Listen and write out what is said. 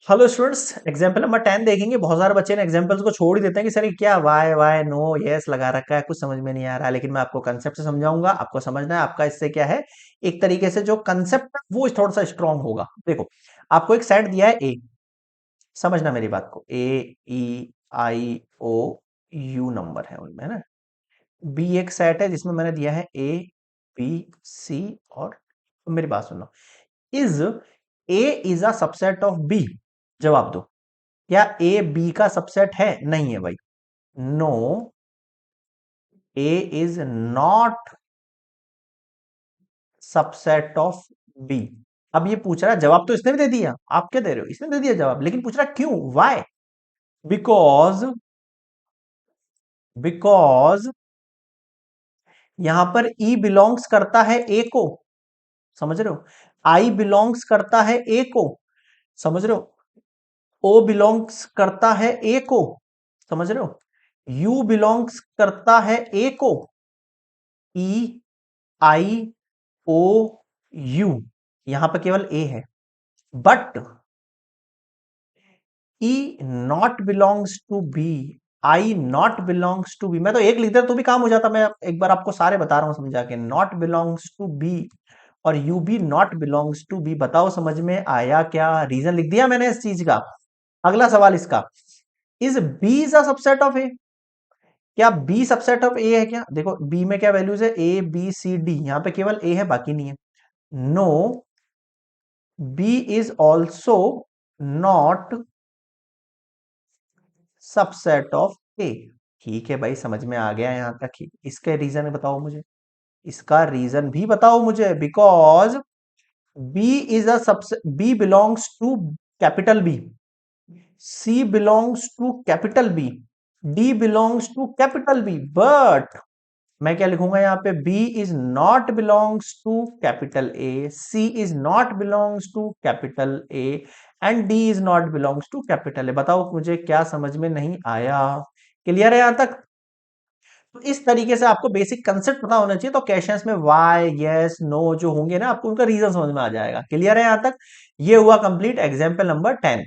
Hello students, example number 10 देखेंगे। बहुत सारे बच्चे ने एग्जाम्पल्स को छोड़ ही देते हैं कि सर ये क्या वाई वाई नो यस लगा रखा है, कुछ समझ में नहीं आ रहा है। लेकिन मैं आपको कंसेप्ट से समझाऊंगा, आपको समझना है। आपका इससे क्या है, एक तरीके से जो कंसेप्ट है वो थोड़ा सा स्ट्रांग होगा। देखो, आपको एक सेट दिया है ए, समझना मेरी बात को। ए ई आई ओ यू नंबर है उनमें, है ना। बी एक सेट है जिसमें मैंने दिया है ए बी सी और, मेरी बात सुनो, is A is a subset of B? जवाब दो, क्या ए बी का सबसेट है? नहीं है भाई। No, A is not subset of B. अब ये पूछ रहा है, जवाब तो इसने भी दे दिया, आप क्या दे रहे हो, इसने दे दिया जवाब, लेकिन पूछ रहा है क्यों, वाई? बिकॉज बिकॉज यहां पर ई बिलोंग्स करता है ए को, समझ रहे हो। आई बिलोंग्स करता है ए को, समझ रहे हो। ओ बिलोंग्स करता है ए को, समझ रहे हो। यू बिलोंग्स करता है ए को। ई आई ओ यू, यहां पर केवल ए है। But E not belongs to B, I not belongs to B. मैं तो एक लिख देता तो भी काम हो जाता, मैं एक बार आपको सारे बता रहा हूं समझा के। नॉट बिलोंग्स टू बी और यू भी नॉट बिलोंग्स टू बी। बताओ समझ में आया क्या? रीजन लिख दिया मैंने इस चीज का। अगला सवाल इसका, is B is a subset of A? क्या बी सबसेट ऑफ ए है क्या? देखो बी में क्या वैल्यूज है, ए बी सी डी, यहां पे केवल ए है बाकी नहीं है। No, B is also not subset of A. ठीक है भाई, समझ में आ गया यहां तक ही। इसका रीजन बताओ मुझे, इसका रीजन भी बताओ मुझे। Because B is a subset, B belongs to capital B, C belongs to capital B, D belongs to capital B. But मैं क्या लिखूंगा यहाँ पे, B is not belongs to capital A, C is not belongs to capital A and D is not belongs to capital A. बताओ मुझे क्या समझ में नहीं आया? क्लियर है यहां तक? तो इस तरीके से आपको बेसिक कंसेप्ट पता होना चाहिए, तो क्वेश्चंस में वाई यस नो जो होंगे ना, आपको उनका रीजन समझ में आ जाएगा। क्लियर है यहां तक? ये हुआ कंप्लीट एग्जाम्पल नंबर 10।